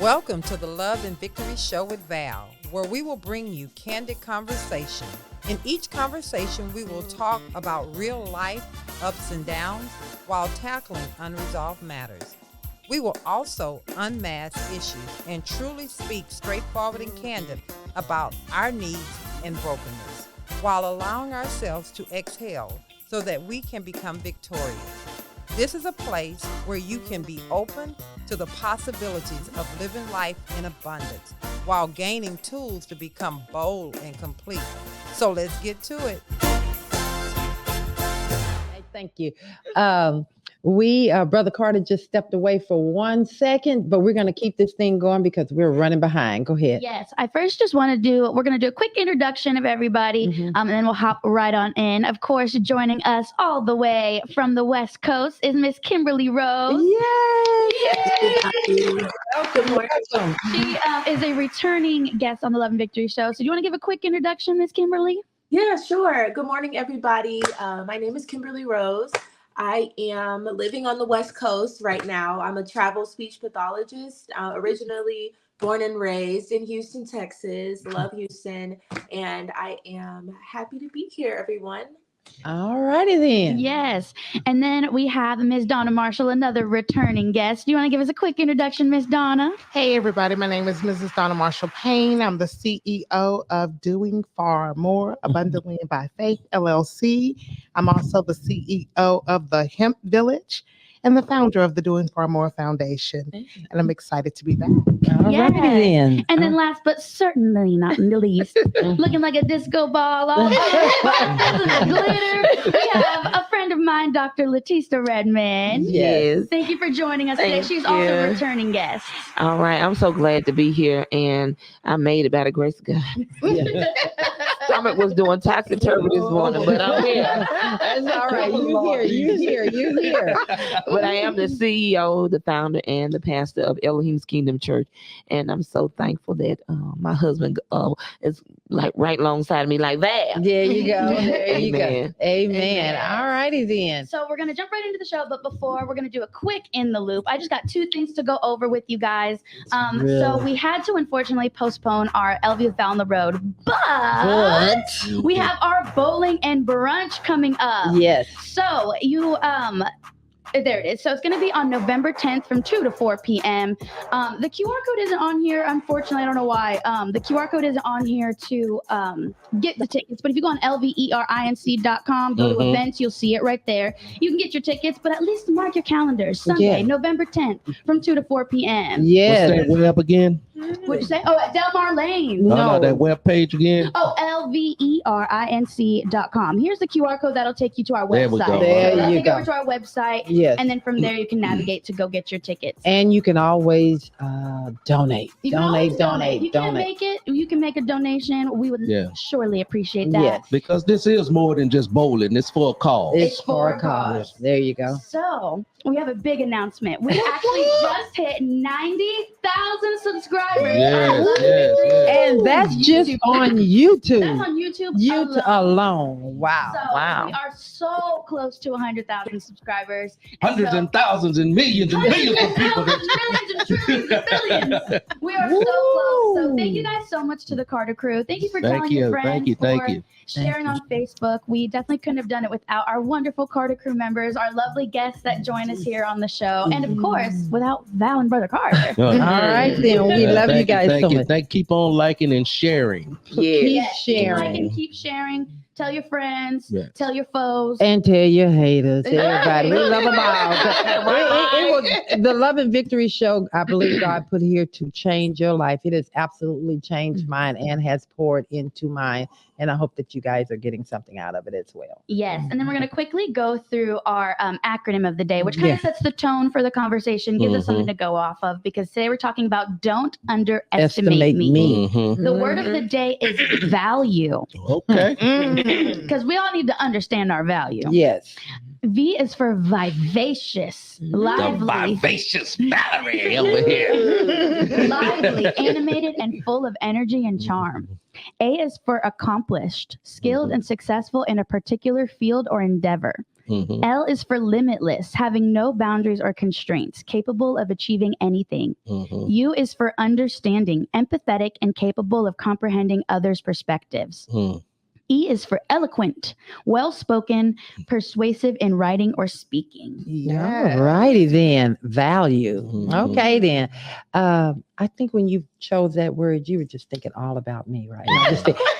Welcome to the Love and Victory Show with Val, where we will bring you candid conversation. In each conversation, we will talk about real life ups and downs while tackling unresolved matters. We will also unmask issues and truly speak straightforward and candid about our needs and brokenness, while allowing ourselves to exhale so that we can become victorious. This is a place where you can be open to the possibilities of living life in abundance while gaining tools to become bold and complete. So let's get to it. Thank you. Brother Carter just stepped away for 1 second, but we're going to keep this thing going because we're running behind. Go ahead. Yes, I first just want to we're going to do a quick introduction of everybody, and then we'll hop right on in. Of course, joining us all the way from the West Coast is Miss Kimberley Rose. Yay! Welcome. She is a returning guest on the Love and Victory Show. So do you want to give a quick introduction, Miss Kimberley? Yeah, sure. Good morning, everybody. My name is Kimberley Rose. I am living on the West Coast right now. I'm a travel speech pathologist, originally born and raised in Houston, Texas. Love Houston. And I am happy to be here, everyone. All righty then. Yes. And then we have Ms. Donna Marshall, another returning guest. Do you want to give us a quick introduction, Ms. Donna? Hey, everybody. My name is Mrs. Donna Marshall-Payne. I'm the CEO of Doing Far More Abundantly by Faith, LLC. I'm also the CEO of the Hemp Village and the founder of the Doing Far More Foundation. And I'm excited to be back. All righty then. And then last but certainly not least, looking like a disco ball all over the glitter, we have a friend of mine, Dr. Letesta Redmon. Yes. Thank you for joining us today. Thank She's you. also a returning guest. All right. I'm so glad to be here, and I made it by the grace of God. Stomach was doing topsy-turvy this morning, but I'm here. That's all right. You here. But I am the CEO, the founder, and the pastor of Elohim's Kingdom Church, and I'm so thankful that my husband is like right alongside of me like that. There you go. There you Amen. go. Amen. All righty then. So we're going to jump right into the show, but before, we're going to do a quick in the loop. I just got two things to go over with you guys. So we had to unfortunately postpone our LV with Val on the Road, but we have our bowling and brunch coming up. Yes. So you there it is. So it's going to be on November 10th from 2 to 4 p.m. The QR code isn't on here. Unfortunately, I don't know why. The QR code isn't on here to get the tickets. But if you go on lverinc.com, go to events, you'll see it right there. You can get your tickets, but at least mark your calendars. Sunday, November 10th from 2 to 4 p.m. Yes. What's that web again? What'd you say? Oh, at Delmar Lane. No, that web page again. Oh, lverinc.com. Here's the QR code that'll take you to our There we website. go. There That'll you take go. over to our website. Yes. And then from there, you can navigate to go get your tickets. And you can always donate. You can always Donate. You can make it. You can make a donation. We would surely appreciate that. Yes. Because this is more than just bowling. It's for a cause. It's for a cause. There you go. So we have a big announcement. We actually just hit 90,000 subscribers. Yes. And that's just on YouTube. That's on YouTube. YouTube alone. Wow. So Wow. we are so close to 100,000 subscribers. Hundreds and thousands and millions of people. Millions and trillions and billions. We are so close. So thank you guys so much to the Carter crew. Thank you for telling your friends. Thank you. Sharing on Facebook. We definitely couldn't have done it without our wonderful Carter crew members, our lovely guests that join us here on the show, and of course, without Val and Brother Carter. All right, then. We love you guys so much. Keep on liking and sharing. Keep Keep sharing. liking, keep sharing. Tell your friends. Yes. Tell your foes. And tell your haters, everybody. We love them all. It was the Love and Victory Show, I believe God put here to change your life. It has absolutely changed mine and has poured into mine. And I hope that you guys are getting something out of it as well. Yes. And then we're going to quickly go through our acronym of the day, which kind of sets the tone for the conversation, gives us something to go off of, because today we're talking about don't underestimate me. The word of the day is value. Okay. Because we all need to understand our value. Yes. V is for vivacious, lively. The vivacious Valerie over here. Lively, animated, and full of energy and charm. A is for accomplished, skilled, and successful in a particular field or endeavor. Mhm. L is for limitless, having no boundaries or constraints, capable of achieving anything. Mhm. U is for understanding, empathetic, and capable of comprehending others' perspectives. Mhm. E is for eloquent, well-spoken, persuasive in writing or speaking. All righty then. Value. Mhm. Okay then. I think when you chose that word, you were just thinking all about me, right?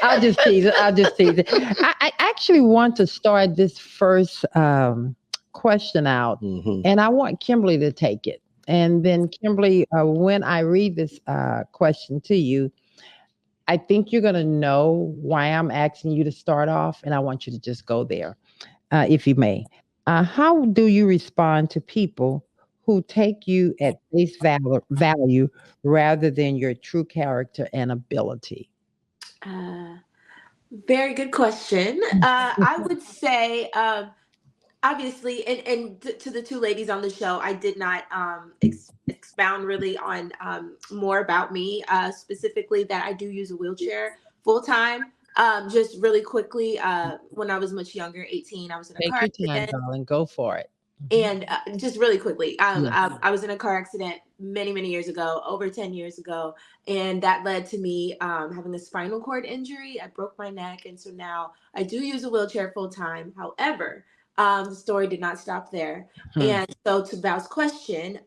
I'll just tease it. I'll just tease it. I actually want to start this first question out, Mhm. and I want Kimberly to take it. And then Kimberly, when I read this question to you, I think you're going to know why I'm asking you to start off, and I want you to just go there, if you may. How do you respond to people who take you at face value rather than your true character and ability? Uh, Very good question. I would say, obviously, and to the two ladies on the show, I did not expound really on more about me, specifically that I do use a wheelchair full time. Just really quickly, when I was much younger, 18, I was in a Take car your time, accident. darling. Go for it. Mhm. And just really quickly, Yeah. I was in a car accident many, many years ago, over 10 years ago. And that led to me having a spinal cord injury. I broke my neck. And so now I do use a wheelchair full time. However, the story did not stop there. Hmm. And so to Val's question,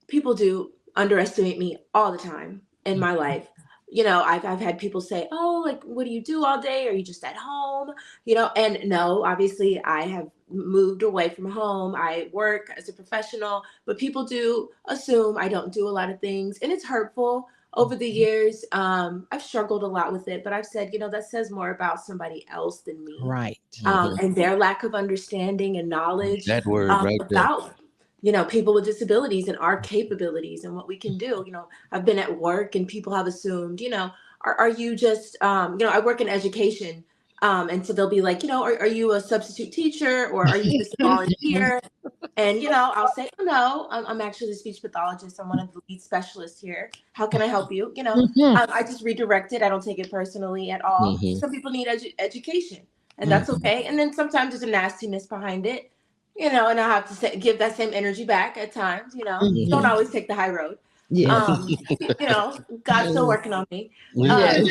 people do underestimate me all the time in my life. You know, I've had people say, "Oh, like, what do you do all day? Are you just at home?" You know, and no, obviously I have moved away from home. I work as a professional, but people do assume I don't do a lot of things, and it's hurtful. Over the years, I've struggled a lot with it, but I've said, you know, that says more about somebody else than me, Right. Mhm. and their lack of understanding and knowledge That word right there. about, you know, people with disabilities and our capabilities and what we can do. You know, I've been at work and people have assumed, you know, are you just, you know, I work in education. And so they'll be like, you know, are you a substitute teacher or are you just a volunteer? And, you know, I'll say, oh, no, I'm actually a speech pathologist. I'm one of the lead specialists here. How can I help you? You know, Mhm. I just redirect it. I don't take it personally at all. Mhm. Some people need education, and that's Mhm. okay. And then sometimes there's a nastiness behind it, you know, and I have to give that same energy back at times, you know. Don't Mhm. always take the high road. Yes. You know, God's still working on me. Yeah.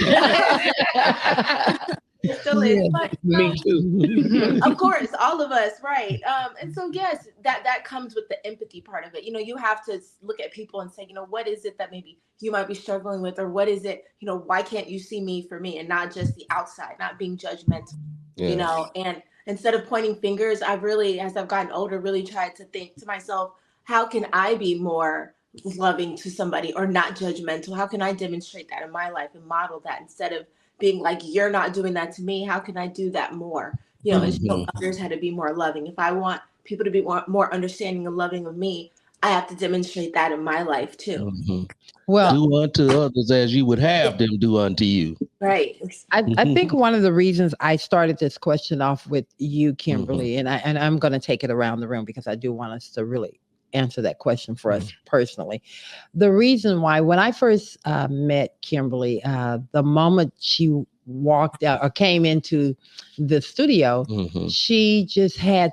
He still is. Yes. But Me too. of course, all of us, right? And so yes, that comes with the empathy part of it. You know, you have to look at people and say, you know, what is it that maybe you might be struggling with, or what is it, you know, why can't you see me for me and not just the outside, not being judgmental, you Yeah. know? And instead of pointing fingers, I've really, as I've gotten older, really tried to think to myself, how can I be more loving to somebody or not judgmental? How can I demonstrate that in my life and model that instead of being like, you're not doing that to me, how can I do that more? You know, and show Mhm. others how to be more loving. If I want people to be more understanding and loving of me, I have to demonstrate that in my life too. Mhm. Well, Do unto others as you would have them do unto you. Right. I think one of the reasons I started this question off with you, Mhm. Kimberly, and I'm going to take it around the room because I do want us to really answer that question for us personally. The reason why, when I first met Kimberly, the moment she walked out or came into the studio, Mhm. she just had.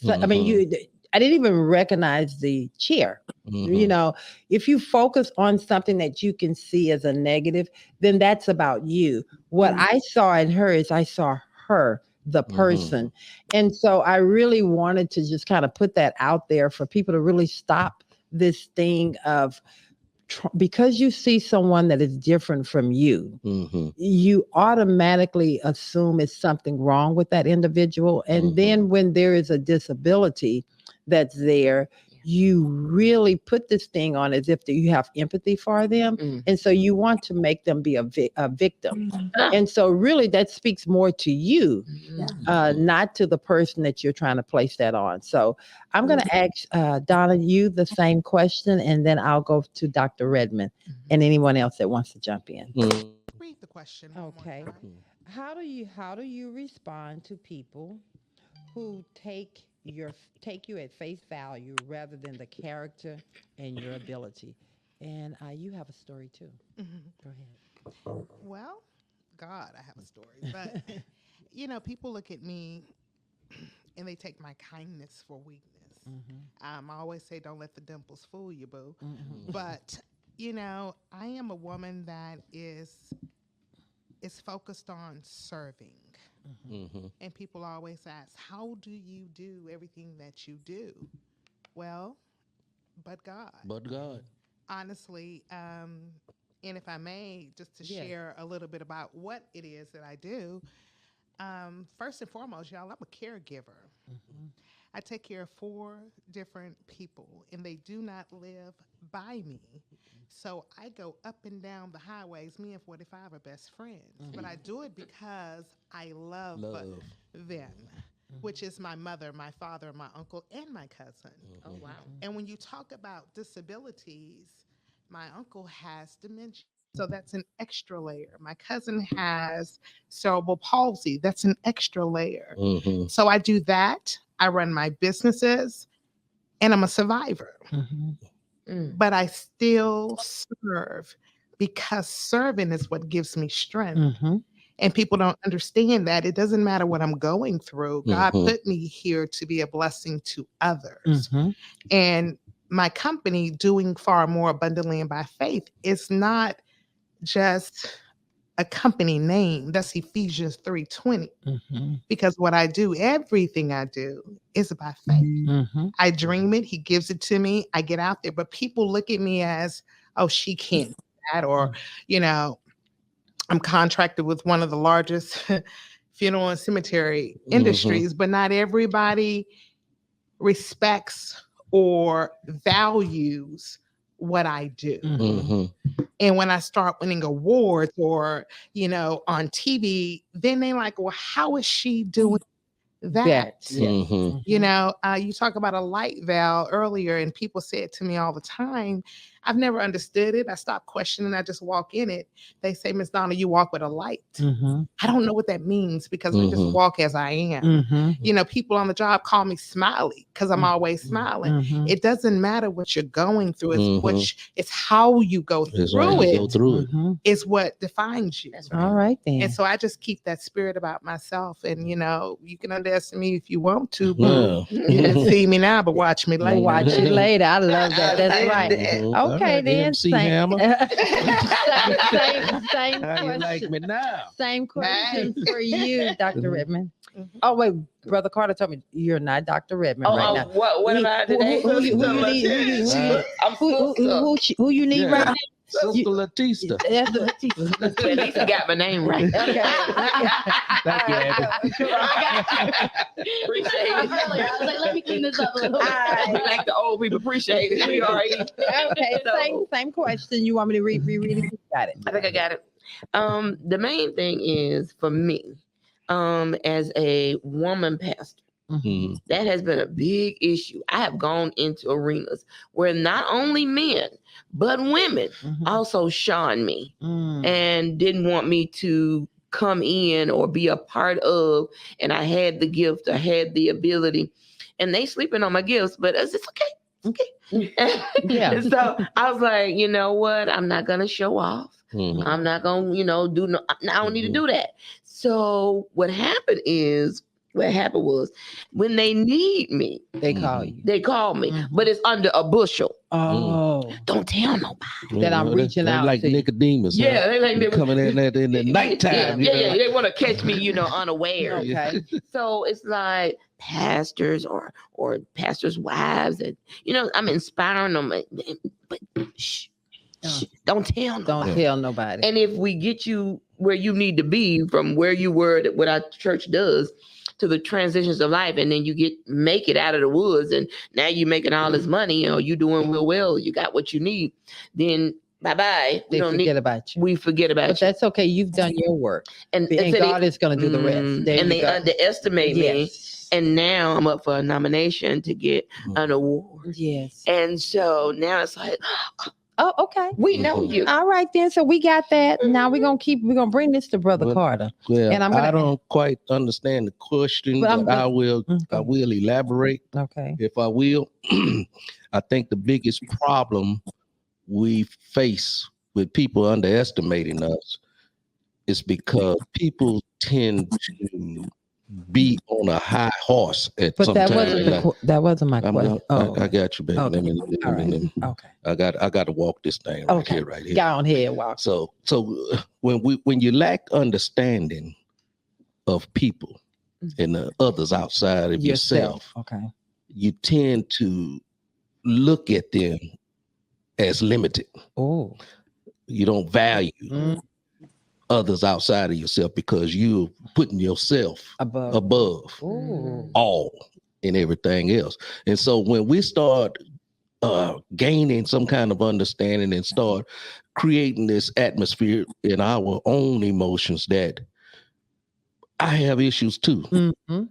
I mean, Mhm. I didn't even recognize the chair. You Mhm. know, if you focus on something that you can see as a negative, then that's about you. What Mhm. I saw in her is I saw her, the Mhm. person. And so I really wanted to just kind of put that out there for people to really stop this thing of because you see someone that is different from you, Mhm. you automatically assume it's something wrong with that individual. And Mhm. then when there is a disability that's there, you really put this thing on as if you have empathy for them. Mm. And so you want to make them be a victim. Mhm. And so really that speaks more to you, Yeah. not to the person that you're trying to place that on. So I'm going to ask Donna, you the same question, and then I'll go to Dr. Redmond and anyone else that wants to jump in. Mhm. Read the question one more Okay. time. How do you respond to people who take you at face value rather than the character and your ability? And you have a story too. Go Well, God, I have a story, but ahead. you know, people look at me and they take my kindness for weakness. Mhm. I always say, don't let the dimples fool you, boo. Mhm. But, I am a woman that is focused on serving. Mhm. And people always ask, how do you do everything that you do? Well, but God. But God. Honestly, and if I may, just to Yes. share a little bit about what it is that I do, first and foremost, y'all, I'm a caregiver. Mhm. I take care of 4 different people, and they do not live by me. So I go up and down the highways. Me and 45 are best friends, but I do it because I love Love. them, which is my mother, my father, my uncle, and my cousin. Oh wow. And when you talk about disabilities, my uncle has dementia. So that's an extra layer. My cousin has cerebral palsy. That's an extra layer. Mhm. So I do that. I run my businesses, and I'm a survivor. Mhm. But I still serve because serving is what gives me strength. Mhm. And people don't understand that. It doesn't matter what I'm going through. God put me here to be a blessing to others. Mhm. And my company, Doing Far More Abundantly and by Faith, is not just a company name. That's Ephesians 3:20. Mhm. Because what I do, everything I do, is by faith. Mhm. I dream it. He gives it to me. I get out there. But people look at me as, oh, she can't do that. Or, I'm contracted with one of the largest funeral and cemetery industries, but not everybody respects or values what I do. Mhm. And when I start winning awards or, on TV, then they like, well, how is she doing that? Yes. Mhm. You talk about a light, Val, earlier, and people say it to me all the time. I've never understood it. I stopped questioning. I just walk in it. They say, Miss Donna, you walk with a light. Mhm. I don't know what that means because I just walk as I am. Mhm. People on the job call me Smiley because I'm always smiling. Mhm. It doesn't matter what you're going through. Mhm. It's how you go That's through right. You it go through it. Mhm. is what defines you. That's All right then. And so I just keep that spirit about myself. And, you can underestimate me if you want to, but Yeah. you can see me now, but watch me later. Watch you later. I love that. That's right. Mhm. Okay, All right, then. MC Hammer. Same How you like question. me now? Same question for you, Dr. Mhm. Redmond. Mhm. Oh wait, Brother Carter told me you're not Dr. Redmond right now. What am I today? Who you need? I'm Who you need Yeah. right now? Sister Letesta. That's what At least I got my name right. Okay. Thank you, Abby. Appreciate Earlier, I was like, let me clean this up a little bit. We like the old people appreciate it. We already. Okay, So- same question. You want me to reread it? You got it. I think I got it. The main thing is for me, as a woman pastor, Mhm. that has been a big issue. I have gone into arenas where not only men, but women also shunned me and didn't want me to come in or be a part of. And I had the gift, I had the ability, and they sleeping on my gifts, but it's okay. Okay. Yeah. So I was like, you know what? I'm not gonna show off. Mhm. I'm not gonna, do no. I don't need to do that. So what happened was when they need me, They call you. they call me, but it's under a bushel. Oh, Don't tell nobody. That I'm reaching they out like to you. Nicodemus. Yeah, huh? they like They coming in at in the nighttime. Yeah. They want to catch me, unaware. okay. So it's like pastors or pastors' wives, and I'm inspiring them, but shh, don't tell nobody. Don't tell nobody. And if we get you where you need to be from where you were, what our church does, to the transitions of life, and then you make it out of the woods, and now you're making all this money, you doing real well, you got what you need, then bye-bye. They forget about you. We forget about But you. that's okay. You've done your work. And God is going to do the rest. There and you they go. underestimate me. Yes. And now I'm up for a nomination to get an award. Yes. And so now it's like, Oh, okay. we know you. All right then. So we got that. Now we're gonna bring this to Brother Well, Carter. Well, And I don't quite understand the question, But I'm but I gonna- will elaborate Okay. if I will. I think the biggest problem we face with people underestimating us is because people tend to be on a high horse at But some that time wasn't in life. that wasn't my question. I got you, baby. Okay. All right. Okay. I got to walk this thing right Okay. here, right here. Go on here, walk. So when you lack understanding of people and the others outside of yourself, Okay. you tend to look at them as limited. Oh. You don't value others outside of yourself because you're putting yourself above Ooh. all and everything else. And so when we start gaining some kind of understanding and start creating this atmosphere in our own emotions that I have issues too. Mm-hmm.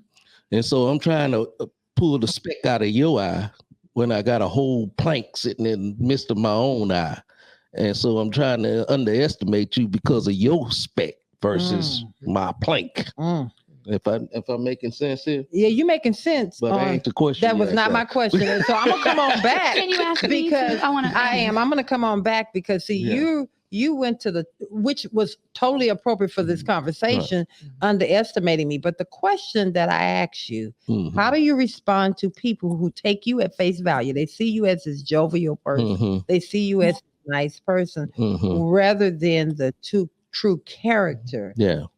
And so I'm trying to pull the speck out of your eye when I got a whole plank sitting in the midst of my own eye. And so I'm trying to underestimate you because of your speck versus my plank. If I'm making sense here. Yeah, you're making sense. But that ain't the question. That was not my question. And so I'm gonna come on back. Can you ask me? Because I am. I'm gonna come on back because you went to which was totally appropriate for this conversation, underestimating me. But the question that I asked you, how do you respond to people who take you at face value? They see you as this jovial person. They see you as a nice person rather than the true character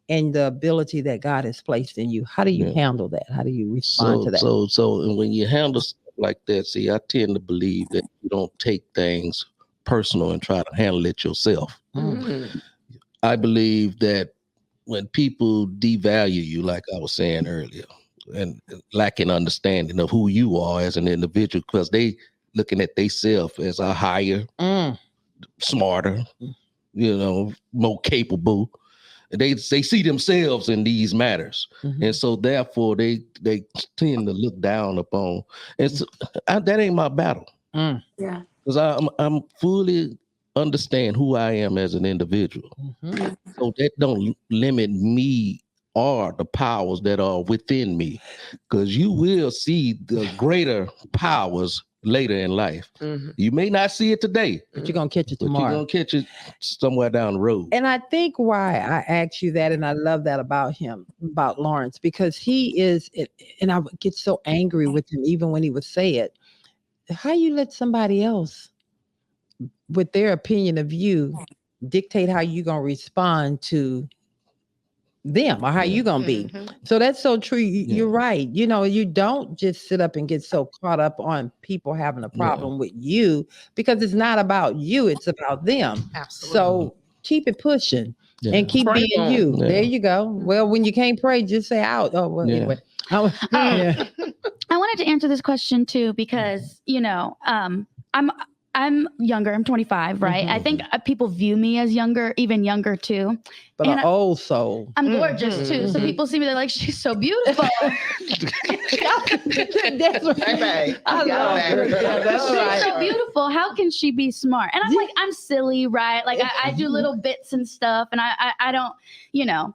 and the ability that God has placed in you. How do you handle that? How do you respond to that? So when you handle stuff like that, see, I tend to believe that you don't take things personal and try to handle it yourself. I believe that when people devalue you, like I was saying earlier, and lacking understanding of who you are as an individual, because they looking at themselves as a higher, smarter, more capable. They see themselves in these matters. And so therefore they tend to look down upon. And so, that ain't my battle. Yeah. Because I'm fully understand who I am as an individual. So that don't limit me or the powers that are within me. Because you will see the greater powers later in life. You may not see it today, but you're gonna catch it tomorrow. You're gonna catch it somewhere down the road. And I think why I asked you that, and I love that about him, about Lawrence, because he is, and I would get so angry with him even when he would say it. How you let somebody else with their opinion of you dictate how you gonna respond to them or how you gonna be? So that's so true. You're right. You don't just sit up and get so caught up on people having a problem with you, because it's not about you, it's about them. Absolutely. So keep it pushing and keep being you. There you go. Well, when you can't pray, just say out. Oh, well, anyway. I wanted to answer this question too, because I'm younger. I'm 25, right? I think people view me as younger, even younger too. But an old soul. I'm gorgeous too. So people see me, they're like, she's so beautiful. That's right. I love her. She's so beautiful. How can she be smart? And I'm like, I'm silly, right? Like I do little bits and stuff, and I don't,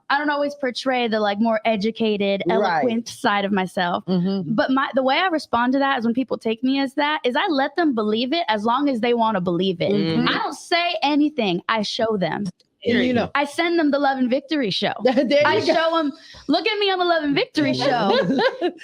I don't always portray the like more educated, eloquent side of myself. But the way I respond to that is when people take me as that, is I let them believe it as long as they want to believe it. I don't say anything. I show them. I send them the Love and Victory show. I show them, look at me on the Love and Victory show.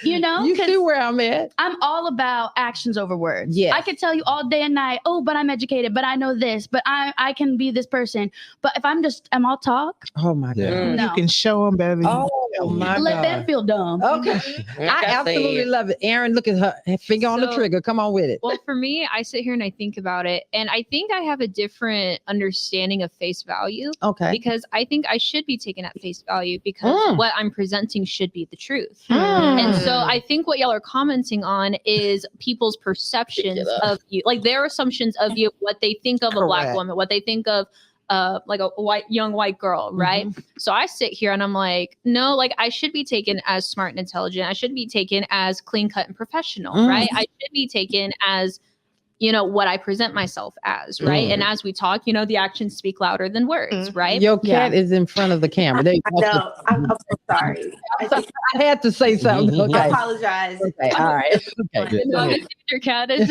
You see where I'm at. I'm all about actions over words. Yes. I could tell you all day and night, oh, but I'm educated, but I know this, but I can be this person. But if I'm all talk. Oh my God. No. You can show them better than Oh my God. Let them feel dumb. Okay. I absolutely love it. Aaron, look at her finger on the trigger. Come on with it. Well, for me, I sit here and I think about it, and I think I have a different understanding of face value. Okay. Because I think I should be taken at face value, because what I'm presenting should be the truth. And so I think what y'all are commenting on is people's perceptions of you, like their assumptions of you, what they think of a Black woman, what they think of like a young white girl, right? So I sit here and I'm like, no, like I should be taken as smart and intelligent. I should be taken as clean cut and professional, right? I should be taken as what I present myself as, right? And as we talk, the actions speak louder than words, right? Your cat is in front of the camera. There you go. No, I'm so sorry. I had to say something. Mhm. I Okay. apologize. Okay. All right. Okay. No, it's your cat. It's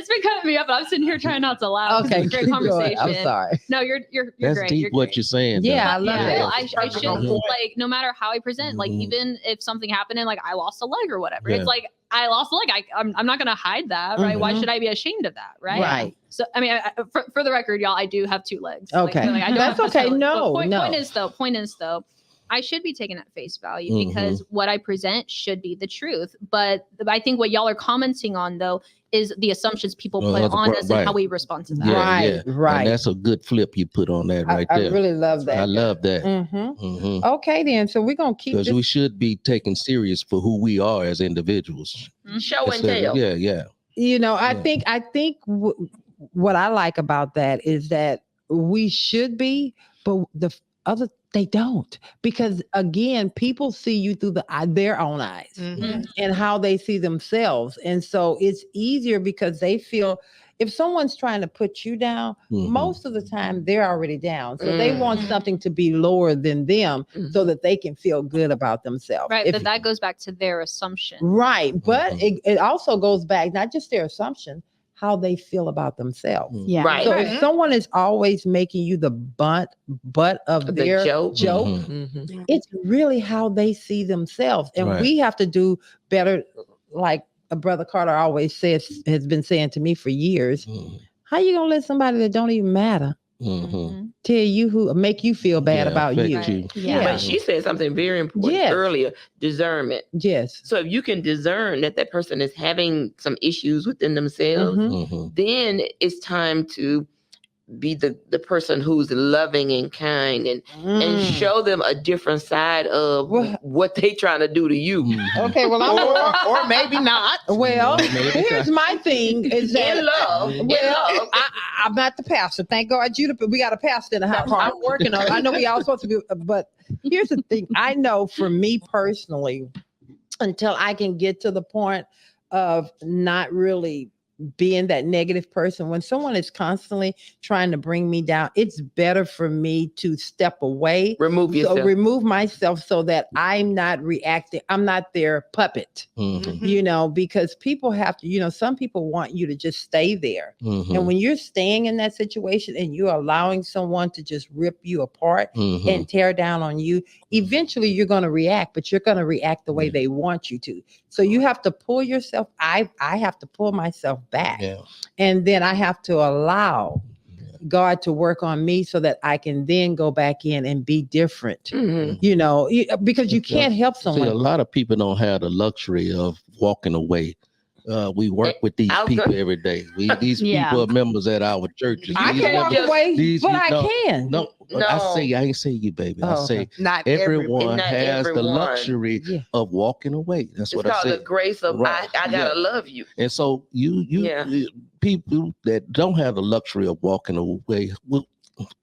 been cutting me up. I'm sitting here trying not to laugh. Okay. It's a great keep going. conversation. I'm sorry. No, you're That's great. deep You're what great. you're saying. Yeah, though. I love Yeah, that. I should like no matter how I present, like even if something happened and like I lost a leg or whatever, Yeah. it's like I lost a leg. I'm not gonna hide that, right? Why Mhm. should I be ashamed of that, right? Right. So I mean, for the record, y'all, I do have 2 legs. Okay. I don't That's have okay. facilities. No, But no. Point is though, I should be taken at face value Mhm. because what I present should be the truth. But I think what y'all are commenting on though is the assumptions people Well, put that's on right. us and how we respond to that. Yeah, Right, yeah. right. And that's a good flip you put on that right I there. really love that. I love that. Mm-hmm. Okay, then. So we're gonna keep Because this. we should be taken serious for who we are as individuals. Show and Instead of- tell. Yeah. I Yeah. think what I like about that is that we should be, but they don't, because again, people see you through their own eyes and how they see themselves, and so it's easier because they feel if someone's trying to put you down, Mhm. most of the time they're already down, so they want something to be lower than them so that they can feel good about themselves. Right, If- but that goes back to their assumption. Right. But Mhm. it also goes back, not just their assumption, how they feel about themselves. Mhm. Yeah. Right. So if someone is always making you the butt of The their joke. joke, Mhm. it's really how they see themselves. And Right. we have to do better, like a Brother Carter always has been saying to me for years. Mhm. How you gonna let somebody that don't even matter Mhm. tell you make you feel bad Yeah, about affect you? you. Yeah. But she said something very important Yes. earlier, discernment. Yes. So if you can discern that person is having some issues within themselves, Mhm. Mhm. then it's time to be the person who's loving and kind and Mm. show them a different side of Well- what they trying to do to you. Mhm. Okay, well, Or maybe not. well, Maybe here's my thing is that In love. Well, In love. I'm not the pastor. Thank God we got a pastor in the house. I'm working on it. I know we all supposed to be, but here's the thing. I know for me personally, until I can get to the point of not really being that negative person, when someone is constantly trying to bring me down, it's better for me to step away. Remove yourself. So remove myself so that I'm not reacting. I'm not their puppet, Mhm. because people have to, some people want you to just stay there. Mhm. And when you're staying in that situation and you're allowing someone to just rip you apart Mhm. and tear down on you, eventually you're going to react, but you're going to react the way they want you to. So you have to pull yourself. I have to pull myself back. Yeah. And then I have to allow God to work on me so that I can then go back in and be different. Mhm. Because you can't help See, a someone. lot of people don't have the luxury of walking away. We work with these I was people gonna- every day. These Yeah. people are members at our churches. I These can walk members- away, these- but I no, can. No, No. I ain't say you, baby. I Oh, say Not everyone Not has the everyone. luxury Yeah. of walking away. That's It's what I called the said. grace of Right. I gotta love you. And so Yeah. people that don't have the luxury of walking away,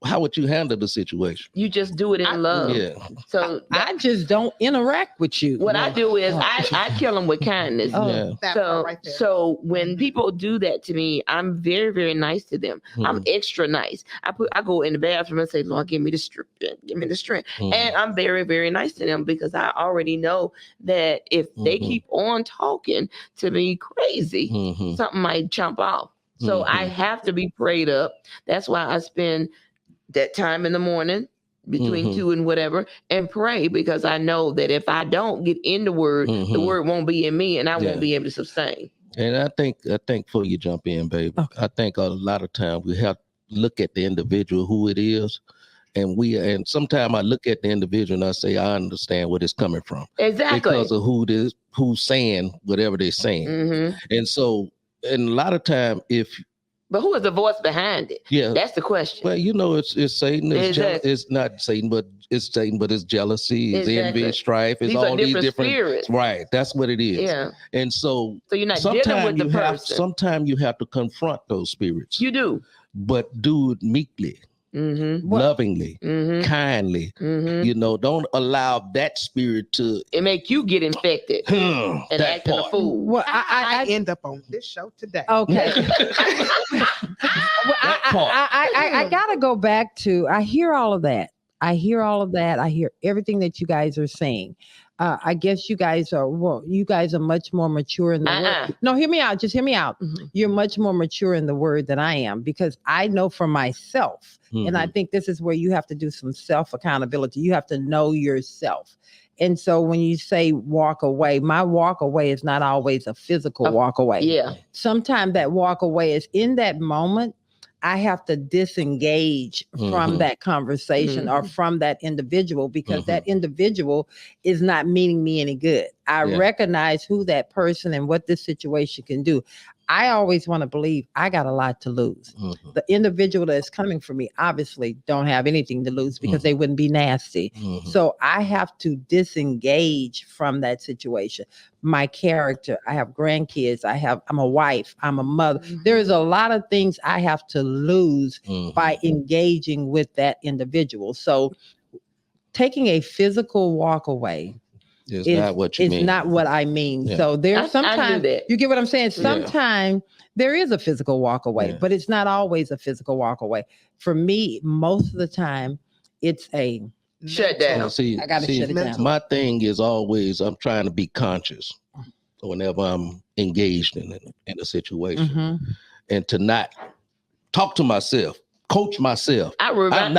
how would you handle the situation? You just do it in love. Yeah. So I just don't interact with you. what I do is I kill them with kindness. Oh. Yeah. That So, part right there. so when people do that to me, I'm very, very nice to them. I'm Mhm. extra nice. I go in the bathroom and say, Lord, give me the strength. Give me the strength. Mhm. And I'm very, very nice to them because I already know that if they Mhm. keep on talking to me crazy, Mhm. something might jump off. So I Mhm. have to be prayed up. That's why I spend that time in the morning between Mhm. 2 and whatever and pray, because I know that if I don't get in the word, the Mhm. word won't be in me and I Yeah. won't be able to sustain. And I think before you jump in, baby, Okay. I think a lot of times we have to look at the individual, who it is. And sometimes I look at the individual and I say, I understand where it's coming from Exactly. because of who's saying whatever they're saying. Mhm. And so, and a lot of time, But who is the voice behind it? yeah, That's the question. well, it's Satan. Exactly. It's not Satan, but it's Satan, but it's jealousy, it's Exactly. envy, it's strife, it's These all are these different different. spirits. Right. That's what it is. Yeah. And so So you're not dealing with the person. sometimes you have to confront those spirits, You do. but do it meekly. lovingly, kindly. You know, don't allow that spirit to It make you get infected and that acting a part. fool. Well, I end up on this show today. okay. That part. I gotta go back to. I hear all of that. I hear everything that you guys are saying. I guess you guys are much more mature in the word. No, hear me out. Just hear me out. You're much more mature in the word than I am, because I know for myself, and I think this is where you have to do some self accountability. You have to know yourself. And so when you say walk away, my walk away is not always a physical walk away. Yeah. Sometimes that walk away is in that moment. I have to disengage from that conversation or from that individual, because that individual is not meaning me any good. I recognize who that person and what this situation can do. I always want to believe I got a lot to lose. The individual that's coming for me obviously don't have anything to lose, because they wouldn't be nasty. So I have to disengage from that situation. My character, I have grandkids, I'm a wife, I'm a mother. There's a lot of things I have to lose by engaging with that individual. So taking a physical walk away is not what you mean. It's not what I mean. Yeah. So there's sometimes, you get what I'm saying? Yeah. Sometimes there is a physical walk away, but it's not always a physical walk away. For me, most of the time, it's a shut down. I got to shut it down. My thing is always, I'm trying to be conscious whenever I'm engaged in a situation, and to not talk to myself, coach myself. I remind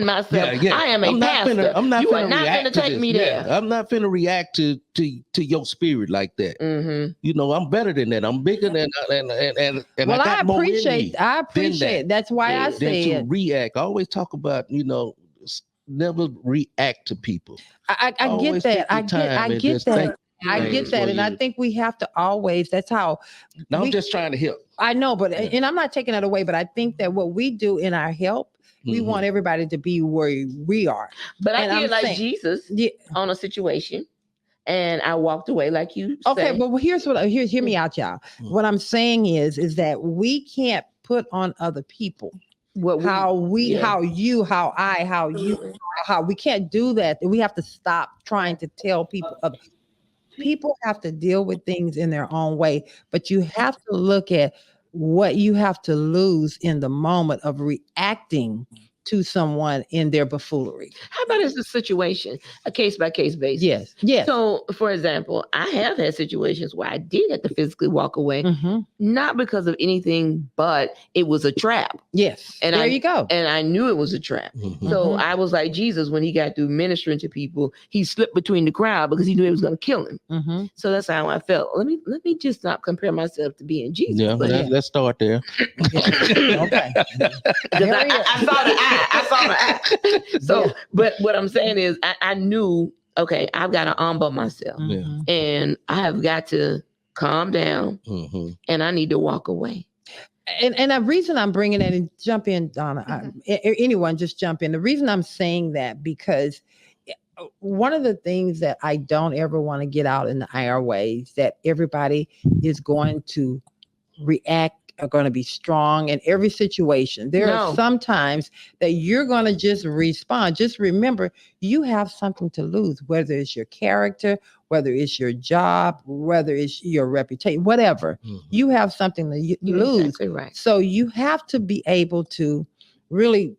myself, I am a pastor. You are not going to take me there. I'm not finna react to your spirit like that. You know, I'm better than that. I'm bigger than and well, I got more in me. I appreciate. That's why I say to react. I always talk about, never react to people. I get that. I get that. I get that. And I think we have to always, that's how. I'm just trying to help. I know, but, and I'm not taking that away, but I think that what we do in our help, we want everybody to be where we are. But I feel like Jesus on a situation, and I walked away like you Okay, say. but hear me out, y'all. What I'm saying is that we can't put on other people how we can't do that. We have to stop trying to tell people. People have to deal with things in their own way, but you have to look at what you have to lose in the moment of reacting to someone in their buffoonery. How about it's a situation, a case by case basis? Yes. So, for example, I have had situations where I did have to physically walk away, not because of anything, but it was a trap. Yes. And there you go. And I knew it was a trap. So I was like Jesus when he got through ministering to people. He slipped between the crowd because he knew it was going to kill him. So that's how I felt. Let me just not compare myself to being Jesus. Yeah, let's start there. Okay. I saw the eye. So, but what I'm saying is, I knew, okay, I've got to humble myself, and I have got to calm down, and I need to walk away. And the reason I'm bringing it, and jump in, Donna, anyone just jump in. The reason I'm saying that, because one of the things that I don't ever want to get out in the airways, that everybody is going to react, are going to be strong in every situation. There are some times that you're going to just respond. Just remember, you have something to lose, whether it's your character, whether it's your job, whether it's your reputation, whatever. You have something to lose. Exactly right. So you have to be able to really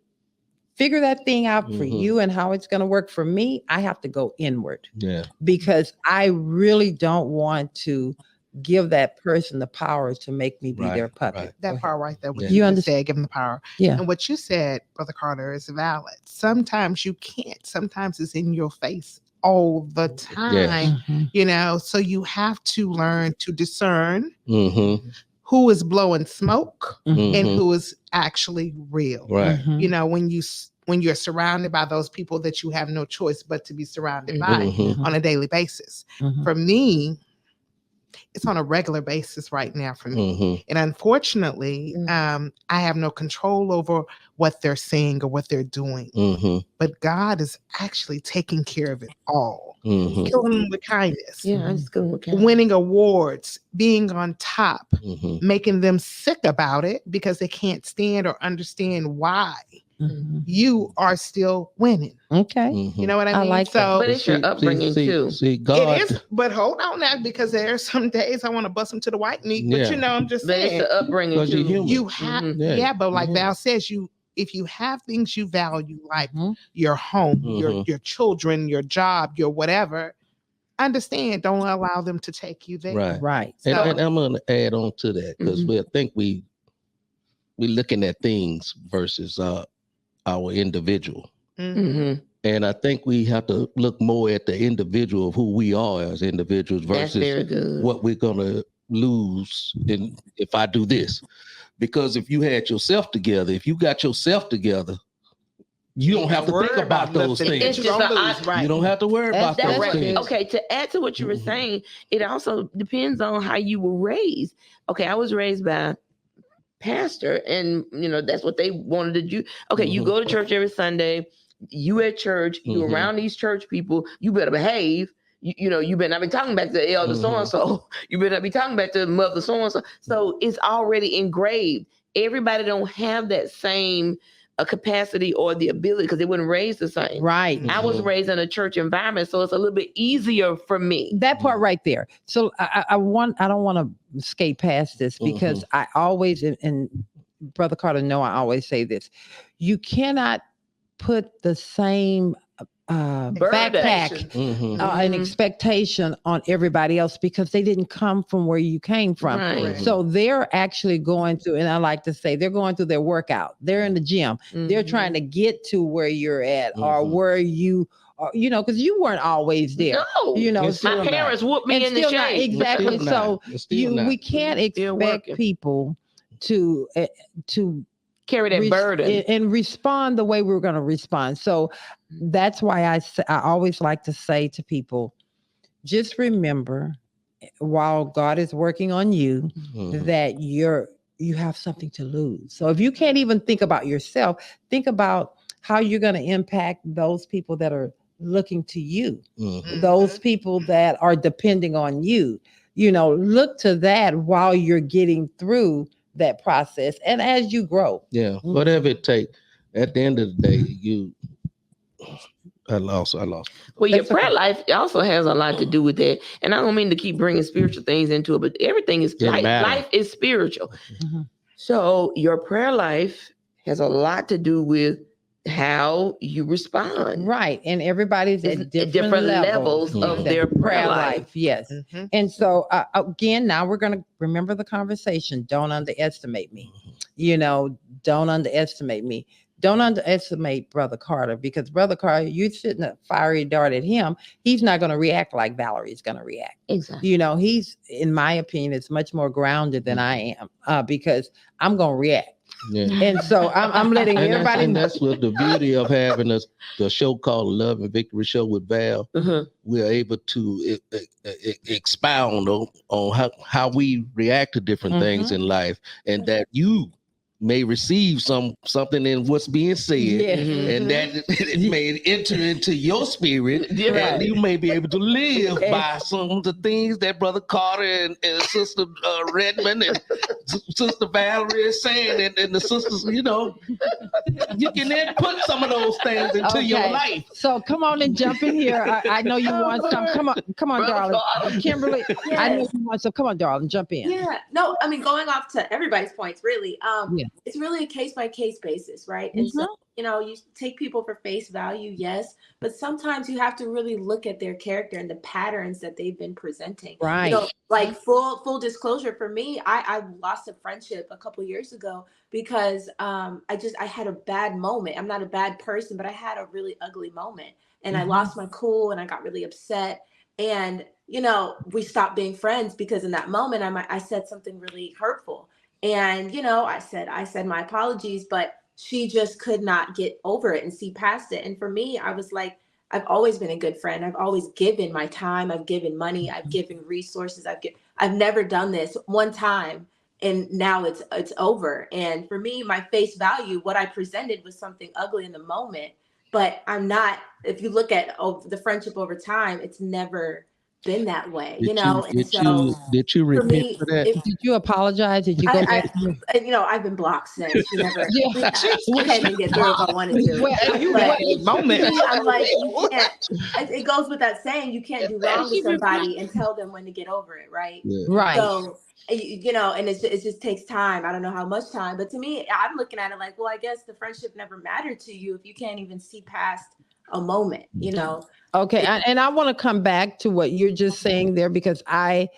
figure that thing out for you and how it's going to work. For me, I have to go inward. Yeah. Because I really don't want to give that person the power to make me be their puppet. That part right there. What you understand? Give them the power. Yeah. And what you said, Brother Carter, is valid. Sometimes you can't. Sometimes it's in your face all the time. So you have to learn to discern who is blowing smoke and who is actually real. Right. When you're surrounded by those people that you have no choice but to be surrounded by on a daily basis. For me, it's on a regular basis right now for me. And unfortunately, I have no control over what they're saying or what they're doing. But God is actually taking care of it all. Killing them with kindness. Yeah, I'm just going with kindness. Winning awards, being on top, making them sick about it because they can't stand or understand why you are still winning. Okay. You know what I mean? like so, that. But it's your upbringing too. See, God. it is. But hold on now, because there are some days I want to bust them to the white meat. But Yeah. you know, I'm just But it's saying. the upbringing Because you're too. human. You have, Mhm. but like Mhm. Val says, if you have things you value, like Mhm. your home, Mhm. your children, your job, your whatever, understand. Don't allow them to take you there. Right. Right. And, So- and I'm going to add on to that because we think we're looking at things versus our individual. Mhm. And I think we have to look more at the individual of who we are as individuals That's very versus good. what we're going to lose if I do this. Because if you had yourself together, if you got yourself together, you don't have to think about those things. It's just You don't have to worry about That's those right. things. Okay, to add to what you were saying, it also depends on how you were raised. Okay, I was raised by a pastor, and that's what they wanted to do. Okay, you go to church every Sunday, you at church, you around these church people, you better behave. You better not be talking back to the elder so-and-so. You better not be talking back to mother so-and-so. So it's already engraved. Everybody don't have that same capacity or the ability because they weren't raised the same. Right. I was raised in a church environment, so it's a little bit easier for me. That part right there. So I don't want to skate past this because I always, and Brother Carter, I always say this: you cannot put the same backpack an expectation on everybody else because they didn't come from where you came from. Right. So they're actually going through, and I like to say they're going through their workout. They're in the gym. They're trying to get to where you're at or where you are, because you weren't always there. No, So my parents whooped me in the still not, shade. exactly. So we can't expect working. people to carry that burden and respond the way we're going to respond. So that's why I always like to say to people, just remember, while God is working on you, that you have something to lose. So if you can't even think about yourself, think about how you're going to impact those people that are looking to you, those people that are depending on you. Look to that while you're getting through that process and as you grow. Yeah, whatever it takes. At the end of the day, I lost. Well, your prayer life also has a lot to do with that. And I don't mean to keep bringing spiritual things into it, but everything is life is spiritual. So your prayer life has a lot to do with how you respond. Right. And everybody's at different levels of their prayer life. Yes. And so again, now we're going to remember the conversation. Don't underestimate me. Don't underestimate me. Don't underestimate Brother Carter, because Brother Carter, you're shooting a fiery dart at him. He's not going to react like Valerie's going to react. Exactly. He's, in my opinion, is much more grounded than I am because I'm going to react. Yeah. And so I'm letting everybody and know. that's what the beauty of having the show called Love and Victory Show with Val. We are able to expound on how we react to different things in life, and that you may receive something in what's being said, and that it may enter into your spirit, and you may be able to live by some of the things that Brother Carter and Sister Redmon and Sister Valerie is saying, and the sisters, you can then put some of those things into your life. So come on and jump in here. I know you want some. Come on, darling. Kimberly, I know you want some. Come on, darling, jump in. Yeah. No, I mean, going off to everybody's points, really. It's really a case-by-case basis, right? And so, you take people for face value, yes, but sometimes you have to really look at their character and the patterns that they've been presenting. Right. Like full disclosure for me, I lost a friendship a couple years ago because I had a bad moment. I'm not a bad person, but I had a really ugly moment, and I lost my cool, and I got really upset. And we stopped being friends because in that moment I said something really hurtful. And, I said my apologies, but she just could not get over it and see past it. And for me, I was like, I've always been a good friend. I've always given my time. I've given money. I've given resources. I've never done this one time. And now it's over. And for me, my face value, what I presented was something ugly in the moment, but I'm not, if you look at the friendship over time, it's never been that way, Did you know. And so did you for repent me, for that? if Did you apologize? Did you go back? I've been blocked since. You never, Yeah. I can't even get through if I wanted to. You But had a moment. me, I'm like, you can't. It goes with that saying, you can't do wrong to somebody and tell them when to get over it, right? Yeah. Right. So, you know, and it just takes time. I don't know how much time, but to me, I'm looking at it like, well, I guess the friendship never mattered to you if you can't even see past a moment, you know. Okay, and I want to come back to what you're just saying there, because I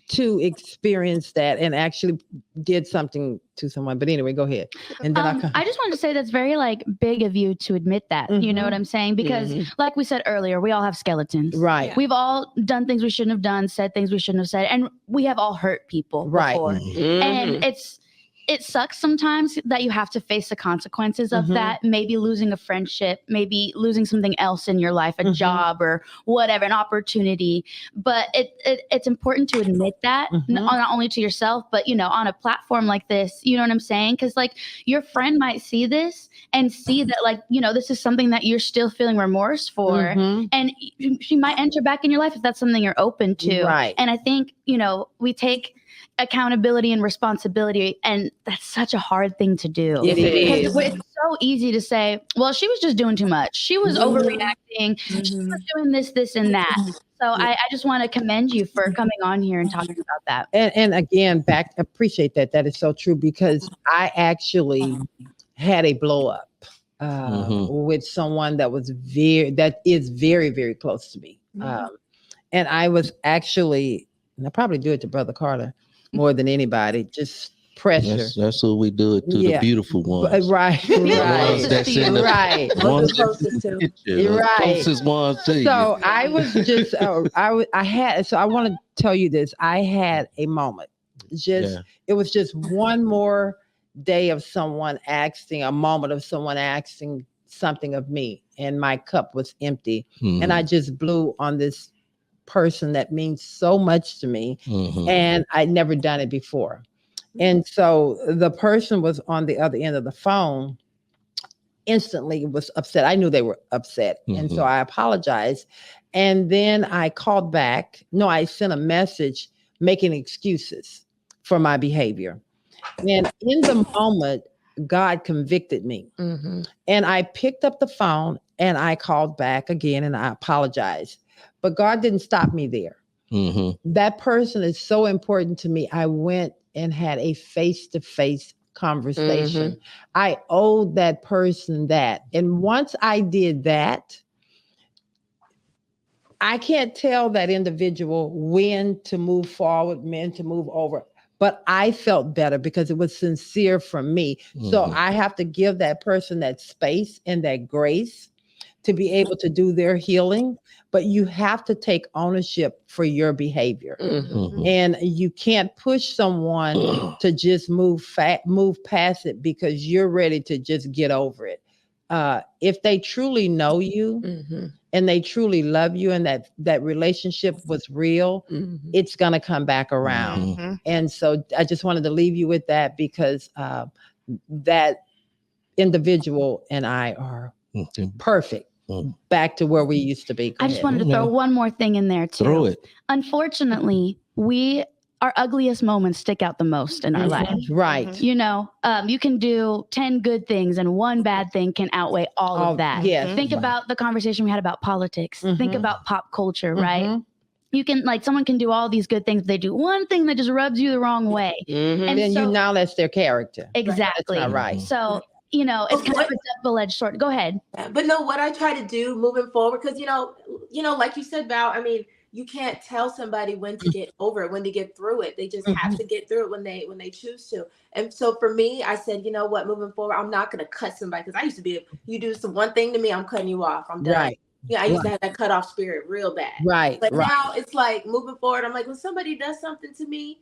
too experienced that and actually did something to someone. But anyway, go ahead. And then I just wanted to say that's very like big of you to admit that. You know what I'm saying? Because like we said earlier, we all have skeletons. Right. We've all done things we shouldn't have done, said things we shouldn't have said, and we have all hurt people before. And it sucks sometimes that you have to face the consequences of that, maybe losing a friendship, maybe losing something else in your life, a job or whatever, an opportunity. But it's important to admit that, not only to yourself, but, you know, on a platform like this, you know what I'm saying? Because like your friend might see this and see that, like, you know, this is something that you're still feeling remorse for. And she might enter back in your life if that's something you're open to. Right. And I think, you know, we take accountability and responsibility, and that's such a hard thing to do. It is. Because it's so easy to say, well, she was just doing too much, she was overreacting, she was doing this and that. So I just want to commend you for coming on here and talking about that. And again, appreciate that. That is so true, because I actually had a blow up with someone that is very, very close to me. And I was actually, and I probably do it to Brother Carter more than anybody, just pressure. That's who we do it to, the beautiful ones. Right. The ones that's in the Right. ones closest to. the closest ones to you. So I was just, I want to tell you this. I had a moment. It was just one more day of a moment of someone asking something of me, and my cup was empty. And I just blew on this person that means so much to me, and I'd never done it before. And so the person was on the other end of the phone, instantly was upset. I knew they were upset. And so I apologized. And then I called back. No, I sent a message making excuses for my behavior. And in the moment, God convicted me. And I picked up the phone and I called back again and I apologized. But God didn't stop me there. That person is so important to me. I went and had a face-to-face conversation. I owed that person that. And once I did that, I can't tell that individual when to move forward, when to move over. But I felt better because it was sincere from me. So I have to give that person that space and that grace to be able to do their healing. But you have to take ownership for your behavior. And you can't push someone to just move past it because you're ready to just get over it. If they truly know you and they truly love you and that relationship was real, it's going to come back around. And so I just wanted to leave you with that, because that individual and I are perfect. Back to where we used to be. I just wanted to throw one more thing in there too. Throw it. Unfortunately, our ugliest moments stick out the most in our life. Right. You know, you can do 10 good things and one bad thing can outweigh all of that. Yes. Think about the conversation we had about politics. Think about pop culture, right? You can, like, someone can do all these good things, but they do one thing that just rubs you the wrong way. And then you now that's their character. Exactly. That's not right. So, you know, it's kind of a double-edged sword. Go ahead. But no, what I try to do moving forward, because, you know, like you said, Val, I mean, you can't tell somebody when to get over it, when to get through it. They just have to get through it when they choose to. And so for me, I said, you know what, moving forward, I'm not going to cut somebody, because I used to be, you do one thing to me, I'm cutting you off. I'm done. Right. Yeah, I used to have that cut off spirit real bad. Right. But now it's like moving forward, I'm like, when somebody does something to me,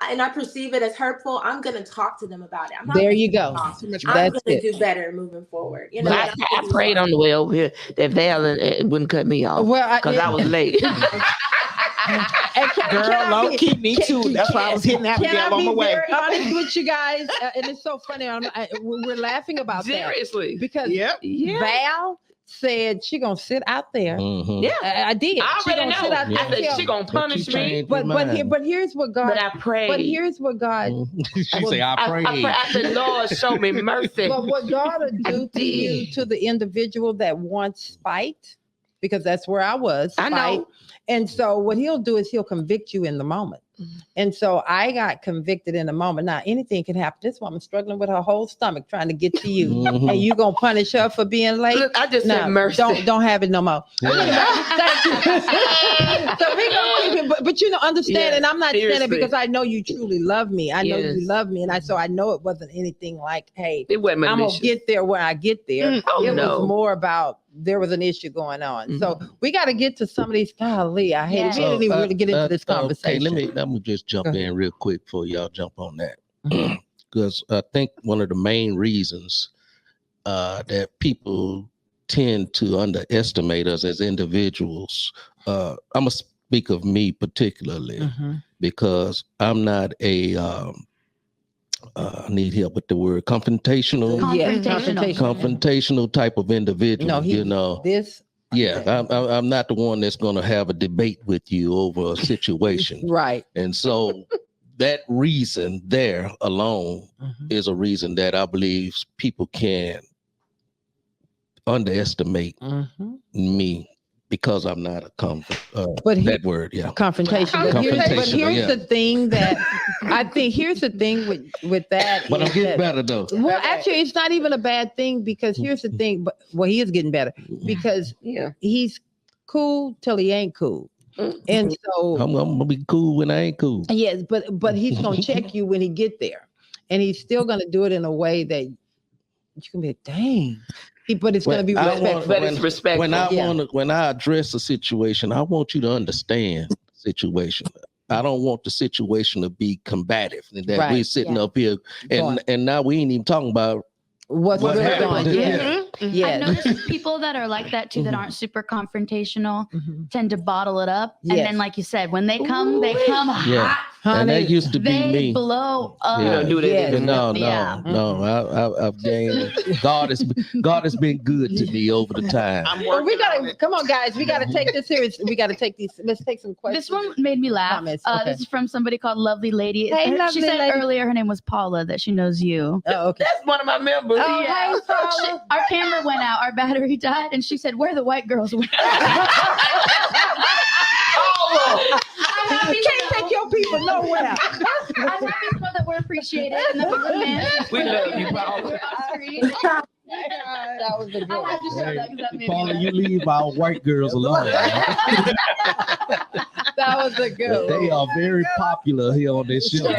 and I perceive it as hurtful, I'm going to talk to them about it. There you go. I'm going to do better moving forward. You know, I prayed on the way over here that Val wouldn't cut me off because I was late. Girl, low key, me too. That's why I was hitting Abigail on my way. Very honest with you guys, and it's so funny. We're laughing about Seriously. that because Val said she gonna sit out there. Mhm. Yeah. I did. I She already gonna know. sit out Yeah. I there. said she gonna But you punish me. changed your But mind. here's what God. But I prayed. But here's what God. She say, I I prayed. I said, Lord, show me mercy. But what God will I do to you, did. to the individual that wants spite, because that's where I was. I know. Spite. And so what he'll do is he'll convict you in the moment. Mhm. And so I got convicted in the moment. Now anything can happen. This woman's struggling with her whole stomach trying to get to you, Mhm. and you gonna punish her for being late. Look, I just said mercy. Don't have it no more. Yeah. So we gonna keep it, but you know, understand, Yes, and I'm not saying it seriously. because I know you truly love me. I know you Yes. love me, and so I know it wasn't anything like, hey, It wasn't I'm malicious. gonna get there when I get there. Oh, It no. was more about there was an issue going on. So we got to get to some of these. Golly, I hate Yes. it. We didn't even really get into this Okay, conversation. let me just jump Go ahead. in real quick before y'all jump on that. Mhm. Because I think one of the main reasons that people tend to underestimate us as individuals, I'm going to speak of me particularly, Mhm. because I'm not a, I need help with the word, confrontational type of individual, No, you know. this. Yeah, I'm not the one that's going to have a debate with you over a situation. Right. And so that reason there alone Mhm. is a reason that I believe people can underestimate Mhm. me because I'm not a But that word, yeah. confrontation. But here's Confrontational, yeah. the thing that I think. Here's the thing with that. But I'm is getting that- better though. Well, actually, it's not even a bad thing because here's the thing. But well, he is getting better because Yeah. he's cool till he ain't cool, and so I'm gonna be cool when I ain't cool. yes, but he's gonna check you when he get there, and he's still gonna do it in a way that you can be, dang. But it's gonna be I respectful. want- But it's respectful. when I address a situation, I want you to understand the situation. I don't want the situation to be combative and that Right. we're sitting Yeah. up here Going. and now we ain't even talking about What's what really happened. going? Yeah. Yes. I Yes. noticed people that are like that too, that aren't super confrontational, Mhm. tend to bottle it up. And Yes. then, like you said, when they come Yeah. hot. And that Honey, used to be They me. blow up. You don't do that Yes. anymore. Yeah. I've gained. God has been good to me over the time. Well, we gotta come on, guys. We gotta take this serious. We gotta take these. Let's take some questions. This one made me laugh. Comments, okay. This is from somebody called Lovely Lady. Hey, She Lovely said Lady. earlier her name was Paula, that she knows you. Oh, okay. That's one of my members. Oh, Yeah. hey, Paula. Our camera went out, our battery died, and she said, "Where the white girls went." I'm happy You to can't know- take your people nowhere. I'm happy to know that we're appreciated and that we were meant. We love you, Paula. That was a good I one. had to show that because that made me Paula, laugh. you leave our white girls alone. That was a good one. They are very popular here on this show. We'll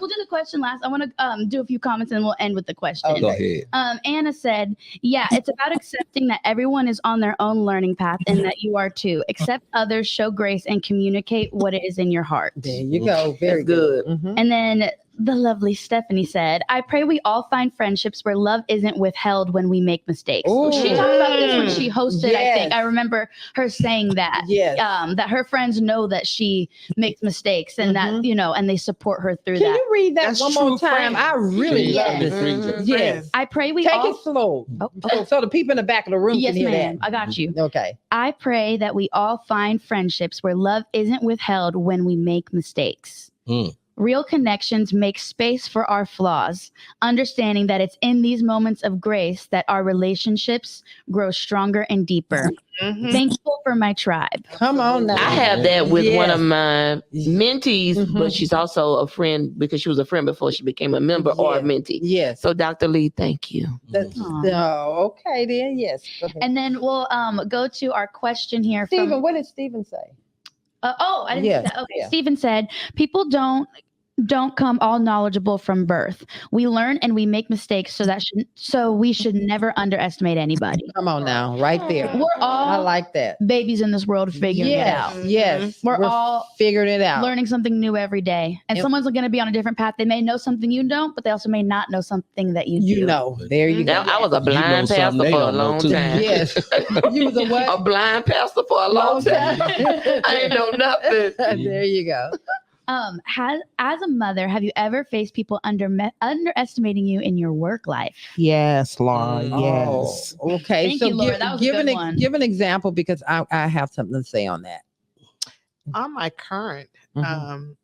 do the question last. I want to do a few comments and we'll end with the question. Go ahead. Anna said, yeah, it's about accepting that everyone is on their own learning path and that you are too. Accept others, show grace, and communicate what it is in your heart. There you go. Very That's good. Mhm. And then the lovely Stephanie said, I pray we all find friendships where love isn't withheld when we make mistakes. Ooh. She talked about this when she hosted, I think. Yes. I remember her saying that. Yes. That her friends know that she makes mistakes and that, and they support her through Can that. you read that That's one more true time? friends. I really Yes. love this. Mhm. Yes. I pray we Take all. it slow. Oh, okay. So the people in the back of the room Yes, can hear ma'am. that. I got you. Okay. I pray that we all find friendships where love isn't withheld when we make mistakes. Mm. Real connections make space for our flaws, understanding that it's in these moments of grace that our relationships grow stronger and deeper. Mhm. Thankful for my tribe. Come on now. I have that with one of Yes. my mentees, Mhm. but she's also a friend because she was a friend before she became a member or a Yeah. mentee. Yes. So Dr. Lee, thank you. That's, Aw. okay then. Yes. Go ahead. And then we'll go to our question here. Stephen, From, what did Stephen say? I didn't Yeah, see that. Okay. yeah. Stephen said, people don't come all knowledgeable from birth. We learn and we make mistakes, so we should never underestimate anybody. Come on now. Right there. We're all I like that. babies in this world figuring it out. Yes. We're all figuring it out. Learning something new every day. And Yep. someone's going to be on a different path. They may know something you don't, but they also may not know something that you do. You know. There you go. Now, I was a blind something pastor they for a don't know, long too. time. Yes. You was a what? A blind pastor for a long time. I didn't know nothing. There you go. As a mother, have you ever faced people underestimating you in your work life? Yes, Laura. Yes. Oh, okay. Thank so you, Laura. That was a good one. give an example because I have something to say on that. On my current Mhm.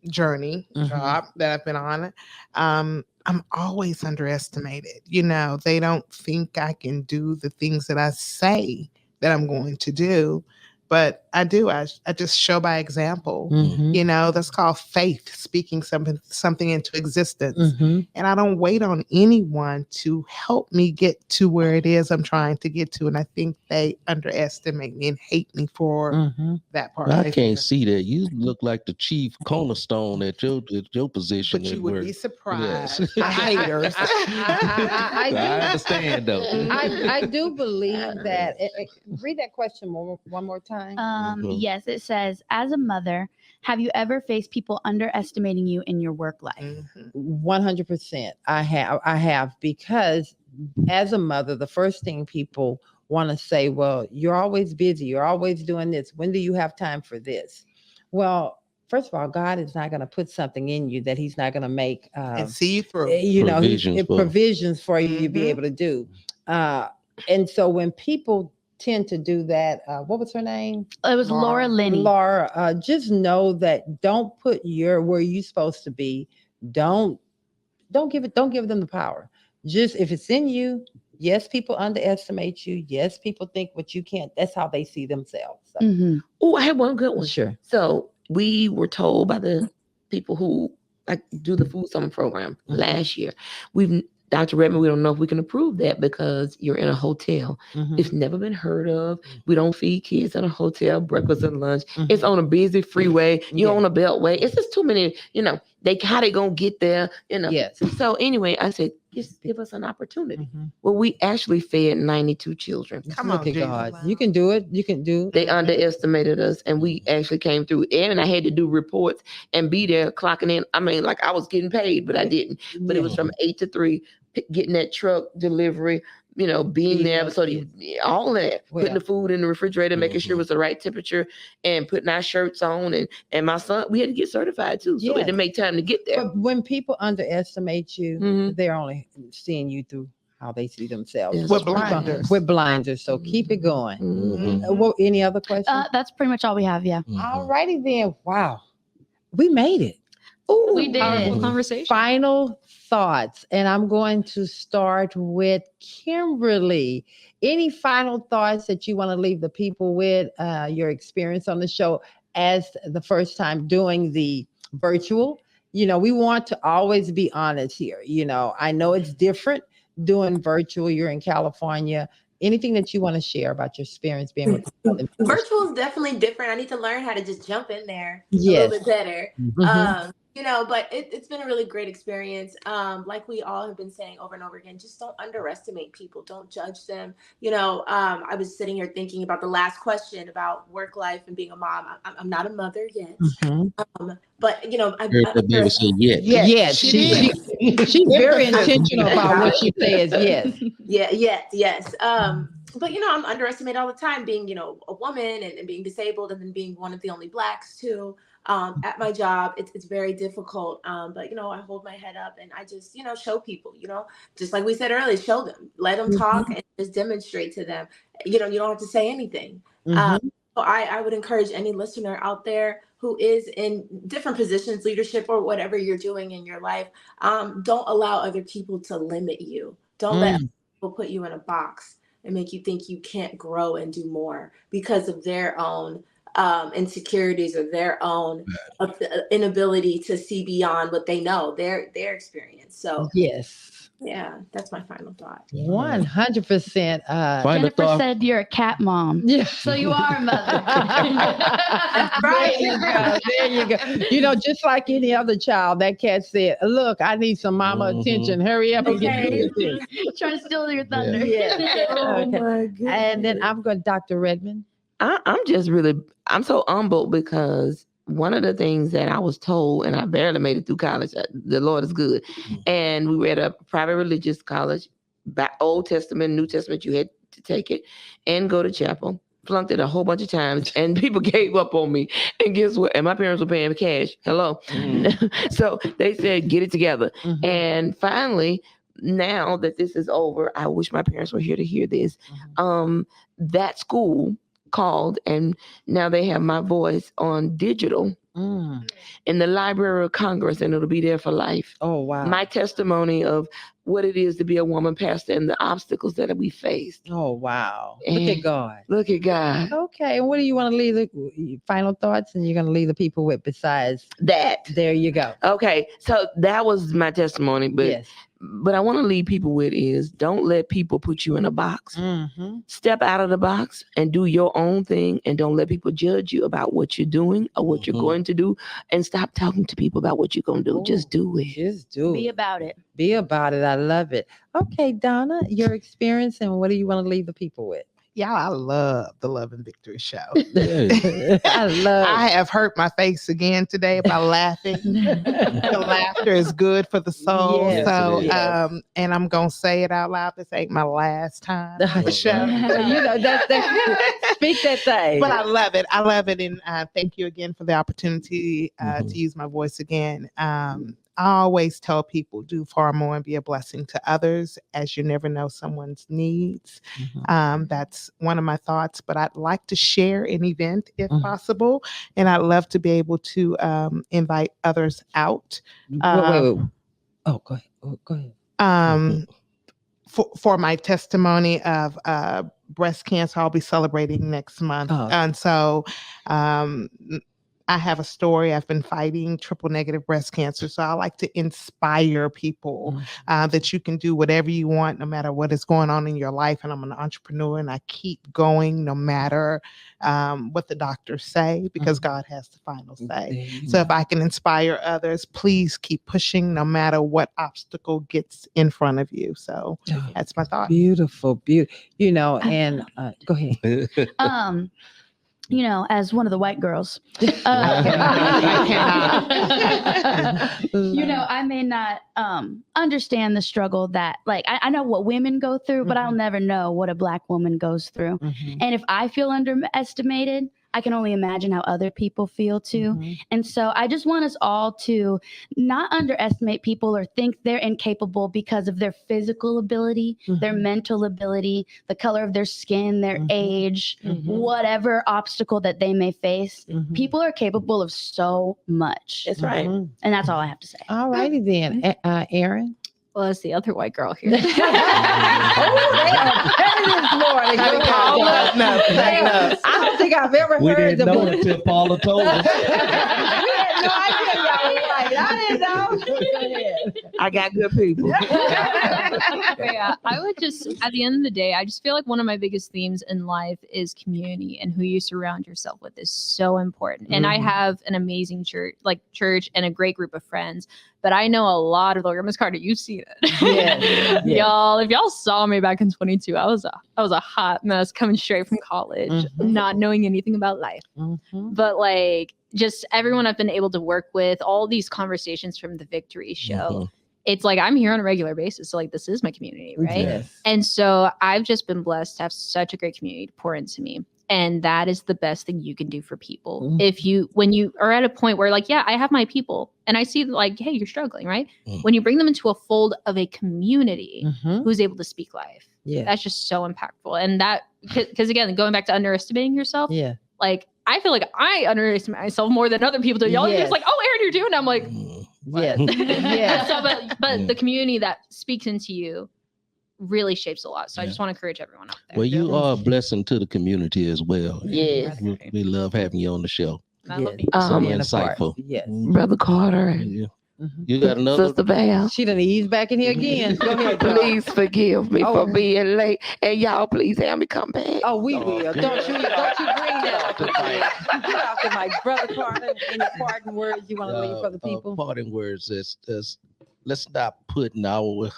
journey, Mhm. job that I've been on, I'm always underestimated. They don't think I can do the things that I say that I'm going to do, but I do. I just show by example. Mhm. That's called faith, speaking something into existence. Mhm. And I don't wait on anyone to help me get to where it is I'm trying to get to. And I think they underestimate me and hate me for Mhm. that part. I can't see that. You look like the chief cornerstone at your position. But you at would work. be surprised. Yes. Haters. I I understand though. I do believe that. Read that question one more time. Mhm. Yes, it says, as a mother, have you ever faced people underestimating you in your work life? Mhm. 100%. I have because as a mother, the first thing people want to say, well, you're always busy. You're always doing this. When do you have time for this? Well, first of all, God is not going to put something in you that he's not going to make, And see you through. he's provisions for you to be Mhm. able to do. And so when people tend to do that, what was her name? It was Laura Linney. Laura, just know that don't put where you're supposed to be. Don't give them the power. Just if it's in you, yes, people underestimate you. Yes, people think what you can't. That's how they see themselves. So, Oh, I had one good one. Sure. So we were told by the people who do the food summer program last year, Dr. Redmon, we don't know if we can approve that because you're in a hotel. It's never been heard of. We don't feed kids in a hotel, breakfast and lunch. It's on a busy freeway. You're on a beltway. It's just too many, how they gonna get there, Yes. So anyway, I said, just give us an opportunity. Well, we actually fed 92 children. Come Look on, at Jesus. God. You can do it. You can do it. They underestimated us, and we actually came through. And I had to do reports and be there clocking in. I mean, like I was getting paid, but I didn't. But it was from 8 to 3, getting that truck delivery, being there. So all that, putting the food in the refrigerator, making sure it was the right temperature, and putting our shirts on. And my son, we had to get certified too. So we had to make time to get there. But when people underestimate you, they're only seeing you through how they see themselves. Yes. With blinders. With blinders. So keep it going. Well, any other questions? That's pretty much all we have. Yeah. All righty then. Wow. We made it. Ooh, We did. Powerful Conversation. Final thoughts. And I'm going to start with Kimberly. Any final thoughts that you want to leave the people with, your experience on the show as the first time doing the virtual? We want to always be honest here. I know it's different doing virtual. You're in California. Anything that you want to share about your experience being with virtual is definitely different. I need to learn how to just jump in there a Yes. little bit better. Mhm. But it's been a really great experience. Like we all have been saying over and over again, just don't underestimate people. Don't judge them. I was sitting here thinking about the last question about work life and being a mom. I'm not a mother yet. But Heard that baby say yes. Yes, she she's very intentional about what she says. Yes. Yes. But I'm underestimated all the time being, a woman and being disabled, and then being one of the only Blacks too. At my job, it's very difficult. But I hold my head up and I just, show people, just like we said earlier, show them, let them talk and just demonstrate to them. You don't have to say anything. So I would encourage any listener out there who is in different positions, leadership or whatever you're doing in your life. Don't allow other people to limit you. Don't let people put you in a box and make you think you can't grow and do more because of their own insecurities or their own inability to see beyond what they know, their experience. So yes. Yeah, that's my final thought. 100%. Jennifer said you're a cat mom. Yeah. So you are a mother. That's right. There you go. Just like any other child, that cat said, look, I need some mama attention. Hurry up and get me this. Trying to steal your thunder. Yeah. Oh Okay. my goodness. And then I'm going to Dr. Redmon. I'm so humbled because one of the things that I was told, and I barely made it through college, the Lord is good. And we were at a private religious college, Old Testament, New Testament, you had to take it and go to chapel. flunked it a whole bunch of times, and people gave up on me. And guess what? And my parents were paying cash. Hello. So they said, get it together. And finally, now that this is over, I wish my parents were here to hear this. That school called, and now they have my voice on digital in the Library of Congress, and it'll be there for life. Oh, wow. My testimony of what it is to be a woman pastor and the obstacles that we faced. Oh, wow. Look at God. Look at God. Okay. And what do you want to leave the final thoughts, and you're going to leave the people with besides that? There you go. Okay. So that was my testimony. But yes. But I want to leave people with is don't let people put you in a box. Step out of the box and do your own thing, and don't let people judge you about what you're doing or what you're going to do, and stop talking to people about what you're going to do. Just do it. Just do it. Be about it. Be about it. I love it. Okay, Donna, your experience, and what do you want to leave the people with? Y'all, I love the Love and Victory show. I have hurt my face again today by laughing. The laughter is good for the soul. Yes, so, and I'm going to say it out loud. This ain't my last time on the show. You know, that's speak that thing. But I love it. I love it. And thank you again for the opportunity to use my voice again. I always tell people, do far more and be a blessing to others, as you never know someone's needs. That's one of my thoughts, but I'd like to share an event if possible. And I'd love to be able to invite others out. Wait. Oh, go ahead. Go ahead. For my testimony of breast cancer, I'll be celebrating next month. And so I have a story. I've been fighting triple negative breast cancer. So I like to inspire people that you can do whatever you want, no matter what is going on in your life. And I'm an entrepreneur, and I keep going no matter what the doctors say, because God has the final say. So if I can inspire others, please keep pushing no matter what obstacle gets in front of you. So that's my thought. Beautiful. You know, and go ahead. You know, as one of the white girls, I cannot. You know, I may not understand the struggle that, like, I know what women go through, but I'll never know what a Black woman goes through. And if I feel underestimated, I can only imagine how other people feel too. And so I just want us all to not underestimate people or think they're incapable because of their physical ability, their mental ability, the color of their skin, their age, whatever obstacle that they may face. People are capable of so much. That's right. And that's all I have to say. All righty then. Aaron? Well, it's the other white girl here. They are petty this morning. I don't think I've ever We heard didn't know until Paula told us. We had no idea y'all were white. I didn't know. Go ahead. I got good people. Yeah, I would just, at the end of the day, I just feel like one of my biggest themes in life is community, and who you surround yourself with is so important. And I have an amazing church and a great group of friends. But I know a lot of Miss Carter, you've seen it. Yes. Y'all, if y'all saw me back in 22, I was a hot mess coming straight from college, not knowing anything about life. But like, just everyone I've been able to work with, all these conversations from the Victory Show, it's like I'm here on a regular basis. So like, this is my community, right? Yes. And so I've just been blessed to have such a great community to pour into me. And that is the best thing you can do for people. When you are at a point where like, yeah, I have my people and I see like, hey, you're struggling, right? When you bring them into a fold of a community who's able to speak life, that's just so impactful. And that, because again, going back to underestimating yourself, like, I feel like I underestimate myself more than other people do. Y'all are just like, oh, Aaron, you're doing it. I'm like, yes. So, but the community that speaks into you really shapes a lot. So I just want to encourage everyone out there. Well, you are a blessing to the community as well. Yes. We love having you on the show. I love you. So Being a part. insightful. Yes. Brother Carter. You got another? Sister Val. She done eased back in here again. Go ahead, girl. Please forgive me for being late. And y'all, please have me come back. Oh, we will. Don't you bring that up. Get off the mic. Brother Carter, any parting words you want to leave for the people? Parting words is let's not putting our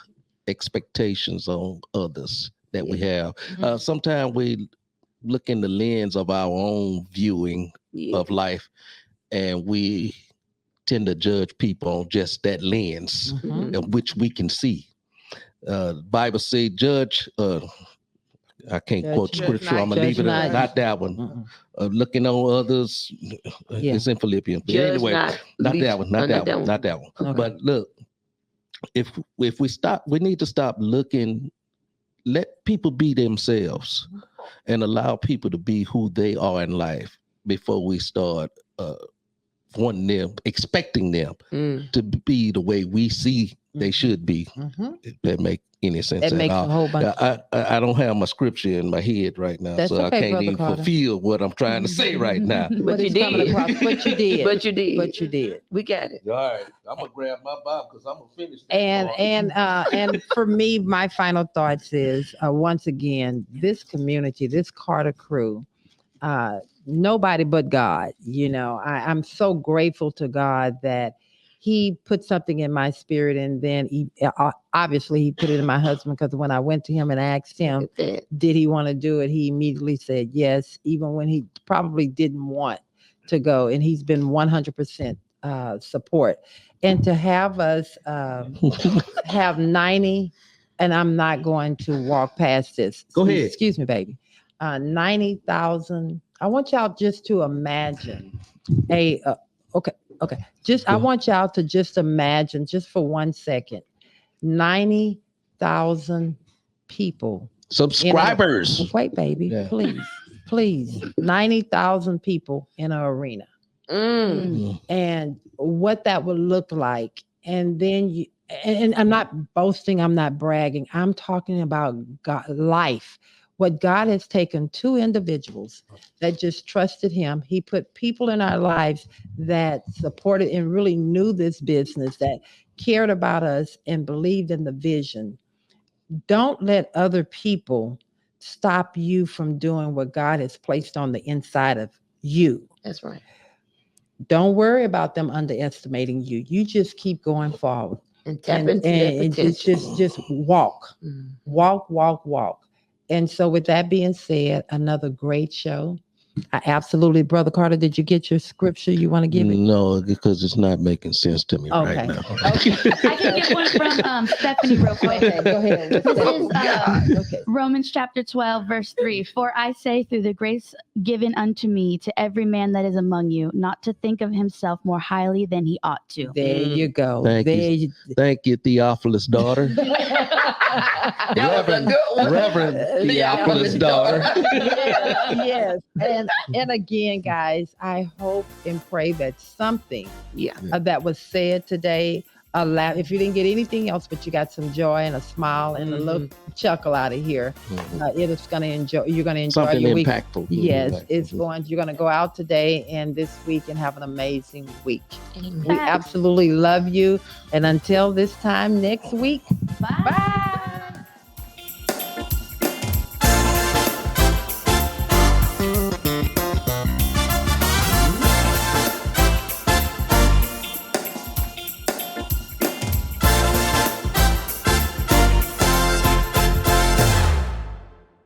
expectations on others that we have. Sometimes we look in the lens of our own viewing of life, and we tend to judge people on just that lens in which we can see. Bible say, judge, I can't Judge quote the not. scripture. I'm gonna leave it Judge at not that one. Mm-mm. Looking on others, Yeah. it's in Philippians. But Judge anyway, not least- that one, not that one, not that one. Okay. But look, if we stop, we need to stop looking. Let people be themselves, and allow people to be who they are in life before we start wanting them, expecting them to be the way we see they should be. Mhm. If that make any sense That at makes all. a whole bunch. I don't have my scripture in my head right now, That's so I okay, can't Brother even Carter. fulfill what I'm trying to say right now. What you is coming did. across, but you did. But you did. But you did. We got it. All right, I'm gonna grab my Bible because I'm gonna finish. That And for me, my final thoughts is once again, this community, this Carter crew, nobody but God. You know, I'm so grateful to God that He put something in my spirit, and then he obviously He put it in my husband, because when I went to him and asked him, Look at that. did he want to do it, he immediately said yes, even when he probably didn't want to go, and he's been 100% support. And to have us have 90, and I'm not going to walk past this. Go ahead. Excuse me, baby. 90,000. I want y'all just to imagine I want y'all to just imagine, just for 1 second, 90,000 people. subscribers. Wait, baby, Yeah. please. 90,000 people in an arena. And what that would look like. And then and I'm not boasting, I'm not bragging. I'm talking about God, life. What God has taken two individuals that just trusted Him. He put people in our lives that supported and really knew this business, that cared about us and believed in the vision. Don't let other people stop you from doing what God has placed on the inside of you. That's right. Don't worry about them underestimating you. You just keep going forward. And tap into that And potential. just walk. Walk. And so with that being said, another great show. I absolutely, Brother Carter, did you get your scripture you want to give it? No, because it's not making sense to me right now. I can get one from Stephanie real quick. Okay, go ahead. This is Okay. Romans chapter 12, verse 3. For I say, through the grace given unto me, to every man that is among you, not to think of himself more highly than he ought to. There you go. Thank you. Thank you, Theophilus' daughter. That was a good one. Reverend Theophilus' daughter. Yes. And again, guys, I hope and pray that something that was said today, if you didn't get anything else, but you got some joy and a smile and a little chuckle out of here, you're going to enjoy Something your week. impactful. Yes, you're going to go out today and this week and have an amazing week. Amen. We absolutely love you. And until this time next week, Bye. bye.